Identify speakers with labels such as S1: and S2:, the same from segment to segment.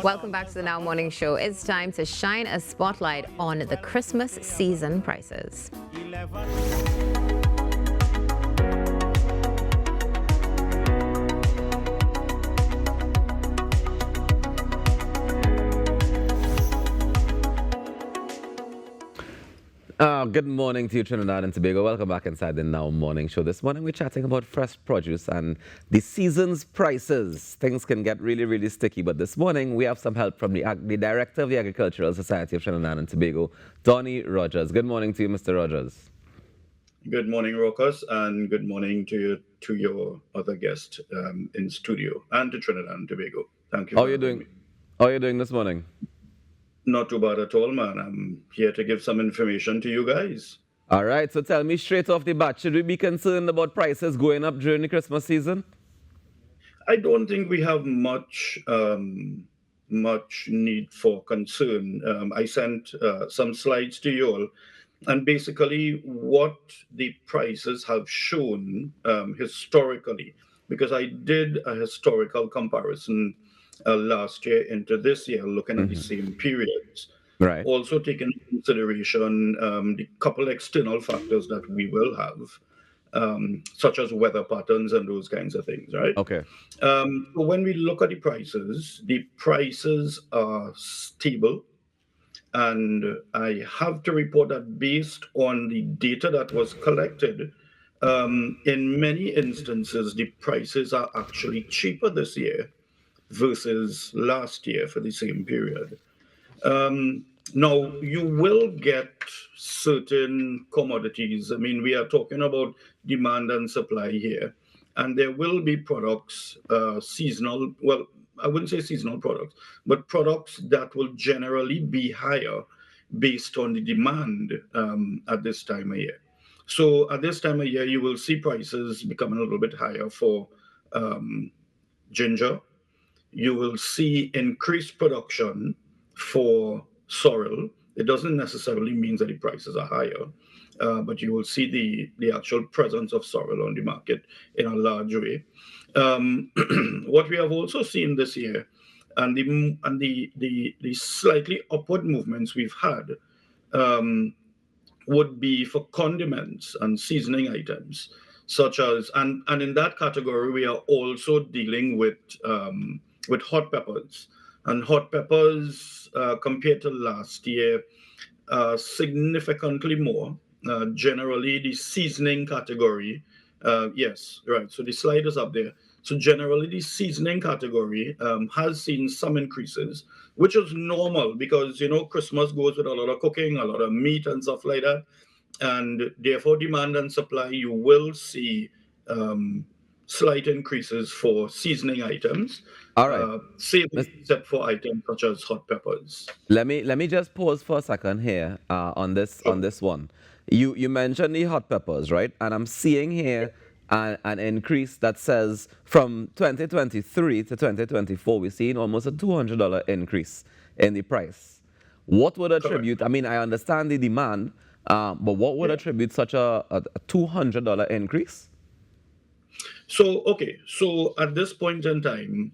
S1: Welcome back to the Now Morning Show. It's time to shine a spotlight on the Christmas season prices.
S2: Good morning to you, Trinidad and Tobago. Welcome back inside the Now Morning Show. This morning we're chatting about fresh produce and the season's prices. Things can get really, really sticky, but this morning we have some help from the Director of the Agricultural Society of Trinidad and Tobago, Donny Rogers. Good morning to you, Mr. Rogers.
S3: Good morning, Rokas, and good morning to your other guest in studio and to Trinidad and Tobago. Thank you.
S2: How are you doing? How are you doing this morning?
S3: Not too bad at all, man. I'm here to give some information to you guys.
S2: All right, so tell me straight off the bat, should we be concerned about prices going up during the Christmas season?
S3: I don't think we have much need for concern. I sent some slides to you all, and basically what the prices have shown historically, because I did a historical comparison last year into this year, looking at the same periods.
S2: Right.
S3: Also taking into consideration the couple external factors that we will have, such as weather patterns and those kinds of things, right?
S2: Okay.
S3: So when we look at the prices are stable. And I have to report that based on the data that was collected, in many instances, the prices are actually cheaper this year versus last year for the same period. Now, you will get certain commodities. I mean, we are talking about demand and supply here. And there will be products, seasonal, well, I wouldn't say seasonal products, but products that will generally be higher based on the demand at this time of year. So at this time of year, you will see prices becoming a little bit higher for ginger. You will see increased production for sorrel. It doesn't necessarily mean that the prices are higher, but you will see the actual presence of sorrel on the market in a large way. What we have also seen this year, and the slightly upward movements we've had, would be for condiments and seasoning items, such as and in that category we are also dealing with hot peppers. And hot peppers, compared to last year, significantly more. Generally, the seasoning category, yes, right. So the slide is up there. So generally, the seasoning category has seen some increases, which is normal because, Christmas goes with a lot of cooking, a lot of meat and stuff like that. And therefore, demand and supply, you will see slight increases for seasoning items.
S2: All right.
S3: Same except for items such as hot peppers.
S2: Let me just pause for a second here on this one. You mentioned the hot peppers, right? And I'm seeing here an increase that says from 2023 to 2024, we're seeing almost a $200 increase in the price. What would attribute? Correct. I mean, I understand the demand, but what would attribute such a $200 increase?
S3: So at this point in time,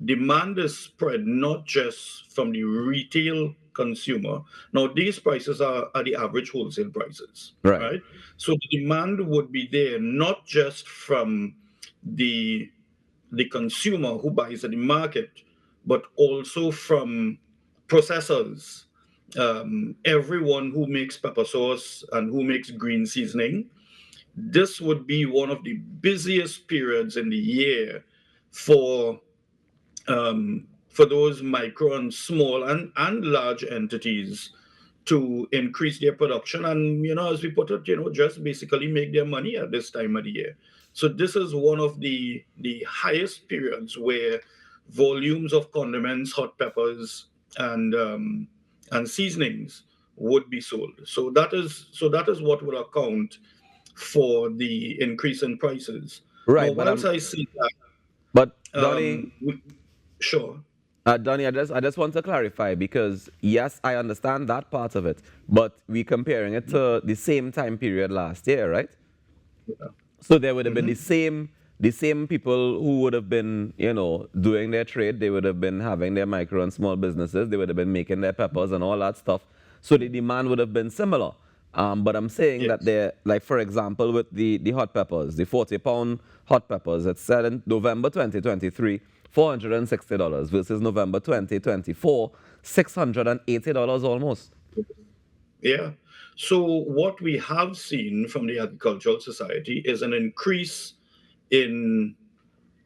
S3: demand is spread not just from the retail consumer. Now, these prices are the average wholesale prices, right? So the demand would be there not just from the consumer who buys at the market, but also from processors, everyone who makes pepper sauce and who makes green seasoning. This would be one of the busiest periods in the year for those micro and small and large entities to increase their production and, as we put it, just basically make their money at this time of the year. So this is one of the highest periods where volumes of condiments, hot peppers, and seasonings would be sold. So that is what would account for the increase in prices.
S2: Right.
S3: Now, once I see that,
S2: but Donny,
S3: sure.
S2: Donny, I just want to clarify because yes, I understand that part of it, but we're comparing it to the same time period last year, right?
S3: Yeah.
S2: So there would have been the same the same people who would have been, doing their trade, they would have been having their micro and small businesses, they would have been making their peppers and all that stuff. So the demand would have been similar. But I'm saying that
S3: Yes.
S2: they're, like, for example, with the hot peppers, the 40-pound hot peppers, it's said in November 2023, $460 versus November 2024, $680 almost.
S3: Yeah. So what we have seen from the Agricultural Society is an increase in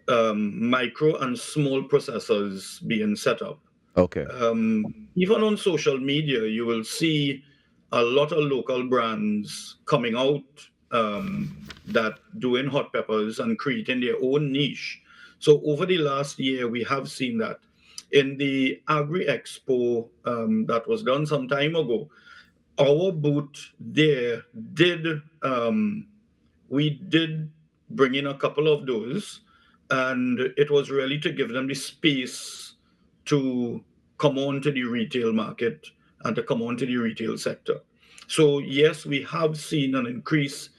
S3: micro and small processors being set up.
S2: Okay.
S3: Even on social media, you will see a lot of local brands coming out that doing hot peppers and creating their own niche. So over the last year, we have seen that in the Agri Expo that was done some time ago. Our booth there did we did bring in a couple of those, and it was really to give them the space to come on to the retail market and to come on to the retail sector. So yes, we have seen an increase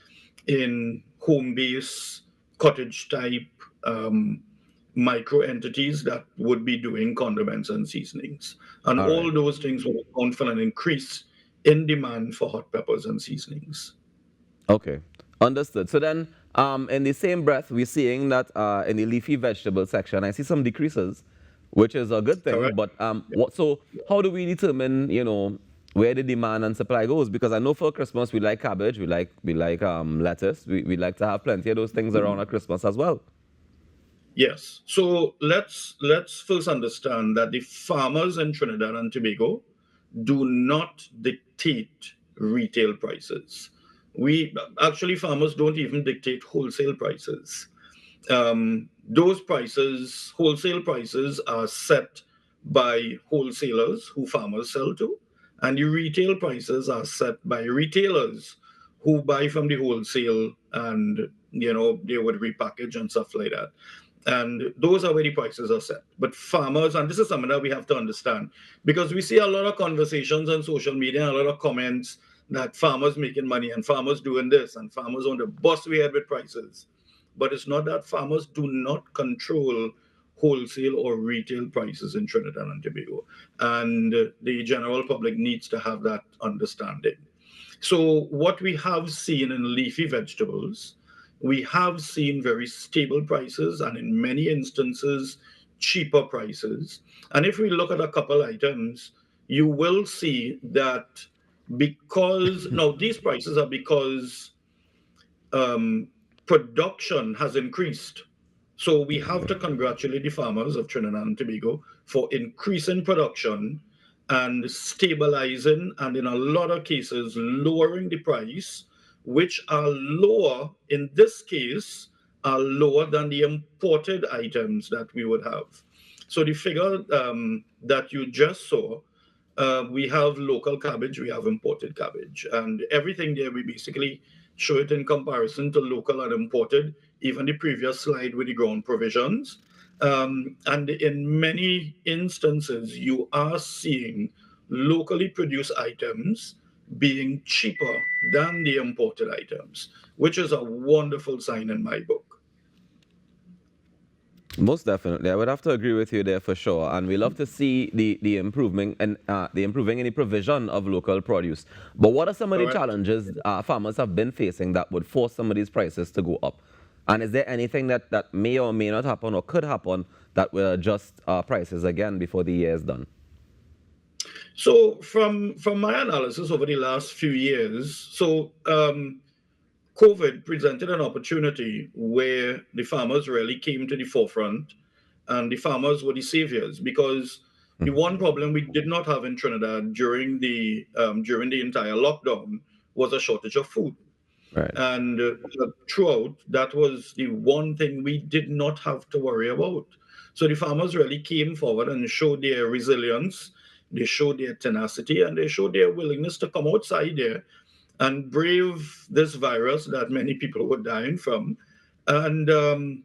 S3: in home base, cottage type micro entities that would be doing condiments and seasonings. And
S2: All right.
S3: all those things will account for an increase in demand for hot peppers and seasonings.
S2: Okay, understood. So then, in the same breath, we're seeing that in the leafy vegetable section, I see some decreases, which is a good thing.
S3: Correct?
S2: But what? So how do we determine, where the demand and supply goes? Because I know for Christmas we like cabbage, we like lettuce, we like to have plenty of those things around at Christmas as well.
S3: Yes. So let's first understand that the farmers in Trinidad and Tobago do not dictate retail prices. We actually farmers don't even dictate wholesale prices. Those prices, wholesale prices, are set by wholesalers who farmers sell to, and the retail prices are set by retailers who buy from the wholesale, and they would repackage and stuff like that. And those are where the prices are set. But farmers, and this is something that we have to understand, because we see a lot of conversations on social media and a lot of comments that farmers making money and farmers doing this and farmers on the bust we had with prices. But it's not that farmers do not control wholesale or retail prices in Trinidad and Tobago. And the general public needs to have that understanding. So, what we have seen in leafy vegetables, we have seen very stable prices and in many instances, cheaper prices. And if we look at a couple items, you will see that because now these prices are because um, production has increased. So we have to congratulate the farmers of Trinidad and Tobago for increasing production and stabilizing, and in a lot of cases, lowering the price, which are lower, in this case, are lower than the imported items that we would have. So the figure that you just saw, we have local cabbage, we have imported cabbage, and everything there we basically show it in comparison to local and imported, even the previous slide with the ground provisions. And in many instances, you are seeing locally produced items being cheaper than the imported items, which is a wonderful sign in my book.
S2: Most definitely, I would have to agree with you there for sure. And we love to see the improving and the improving in the provision of local produce. But what are some of the
S3: Correct.
S2: challenges farmers have been facing that would force some of these prices to go up? And is there anything that may or may not happen or could happen that will adjust prices again before the year is done?
S3: So from my analysis over the last few years, COVID presented an opportunity where the farmers really came to the forefront, and the farmers were the saviors, because the one problem we did not have in Trinidad during the entire lockdown was a shortage of food.
S2: Right.
S3: And throughout, that was the one thing we did not have to worry about. So the farmers really came forward and showed their resilience, they showed their tenacity, and they showed their willingness to come outside there and brave this virus that many people were dying from, and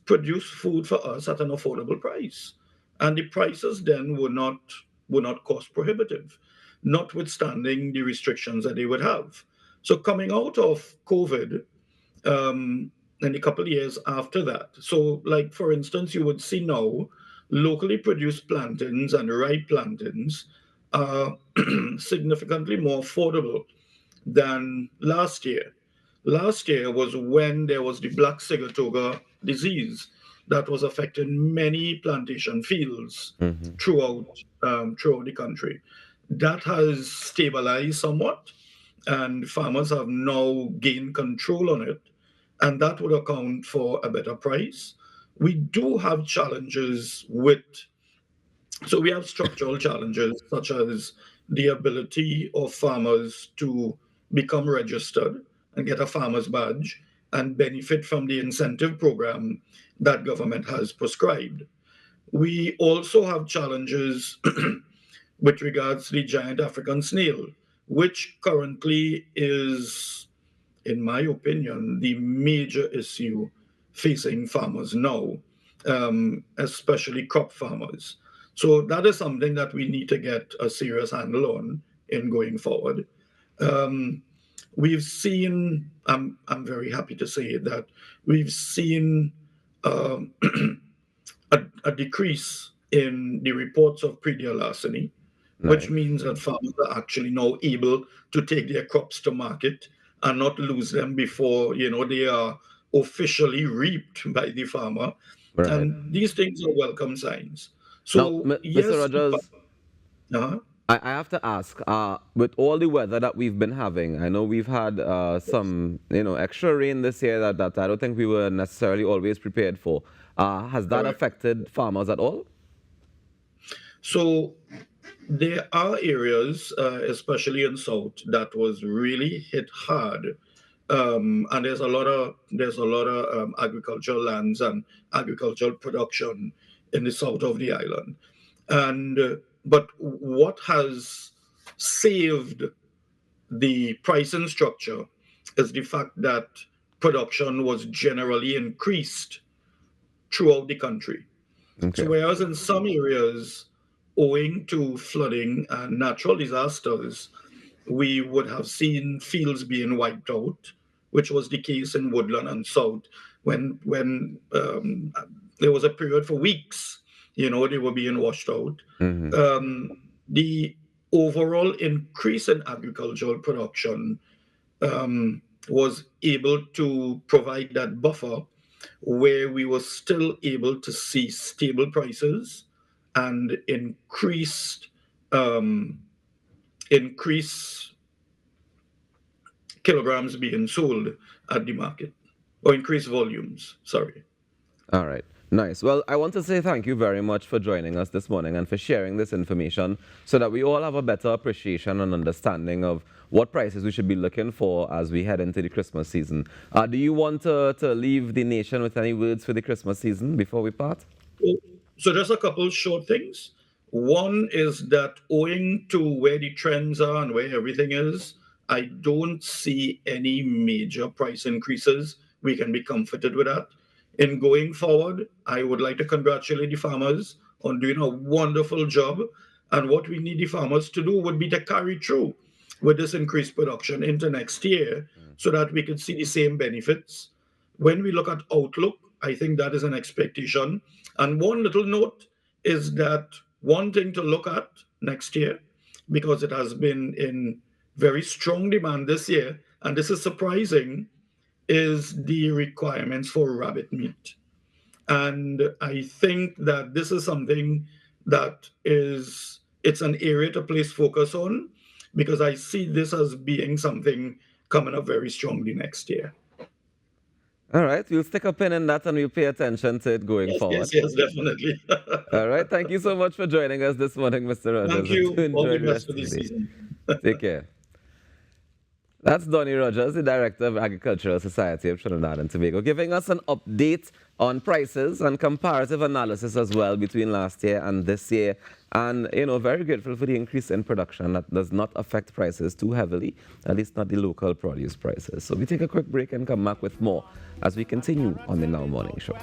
S3: produce food for us at an affordable price. And the prices then were not cost prohibitive, notwithstanding the restrictions that they would have. So coming out of COVID, um, in a couple of years after that. So, like for instance, you would see now locally produced plantains and ripe plantains are significantly more affordable than last year. Last year was when there was the black sigatoka disease that was affecting many plantation fields throughout throughout the country. That has stabilized somewhat, and farmers have now gained control on it, and that would account for a better price. We do have challenges with, so we have structural challenges such as the ability of farmers to become registered and get a farmer's badge and benefit from the incentive program that government has prescribed. We also have challenges with regards to the giant African snail, which currently is, in my opinion, the major issue facing farmers now, especially crop farmers. So that is something that we need to get a serious handle on in going forward. We've seen, I'm very happy to say that we've seen um, a decrease in the reports of pre-deal larceny, which
S2: Nice.
S3: means that farmers are actually now able to take their crops to market and not lose them before they are officially reaped by the farmer.
S2: Right.
S3: And these things are welcome signs.
S2: Now,
S3: So
S2: Mr.
S3: yes,
S2: Rogers,
S3: uh
S2: I have to ask, with all the weather that we've been having, I know we've had some, extra rain this year that I don't think we were necessarily always prepared for. Has that
S3: correct.
S2: affected farmers at all?
S3: So there are areas, especially in South, that was really hit hard, and there's a lot of agricultural lands and agricultural production in the south of the island. And but what has saved the pricing structure is the fact that production was generally increased throughout the country. So
S2: Okay.
S3: whereas in some areas, owing to flooding and natural disasters, we would have seen fields being wiped out, which was the case in Woodland and South when there was a period for weeks, they were being washed out.
S2: Hmm.
S3: The overall increase in agricultural production was able to provide that buffer where we were still able to see stable prices and um, increased kilograms being sold at the market, or increased volumes. Sorry.
S2: All right. Nice. Well, I want to say thank you very much for joining us this morning and for sharing this information so that we all have a better appreciation and understanding of what prices we should be looking for as we head into the Christmas season. Do you want to leave the nation with any words for the Christmas season before we part?
S3: So just a couple short things. One is that owing to where the trends are and where everything is, I don't see any major price increases. We can be comforted with that. In going forward, I would like to congratulate the farmers on doing a wonderful job. And what we need the farmers to do would be to carry through with this increased production into next year so that we can see the same benefits. When we look at outlook, I think that is an expectation. And one little note is that one thing to look at next year, because it has been in very strong demand this year, and this is surprising, is the requirements for rabbit meat. And I think that this is something that it's an area to place focus on because I see this as being something coming up very strongly next year.
S2: All right. We'll stick a pin in that and we'll pay attention to it going
S3: Yes,
S2: forward.
S3: yes, yes, definitely.
S2: All right. Thank you so much for joining us this morning, Mr.
S3: Thank
S2: Rogers.
S3: you.
S2: Do
S3: All
S2: enjoy
S3: the
S2: the
S3: best
S2: rest
S3: for
S2: of the
S3: this
S2: day.
S3: season.
S2: Take care. That's Donny Rogers, the Director of Agricultural Society of Trinidad and Tobago, giving us an update on prices and comparative analysis as well between last year and this year. And, very grateful for the increase in production that does not affect prices too heavily, at least not the local produce prices. So we take a quick break and come back with more as we continue on the Now Morning Show.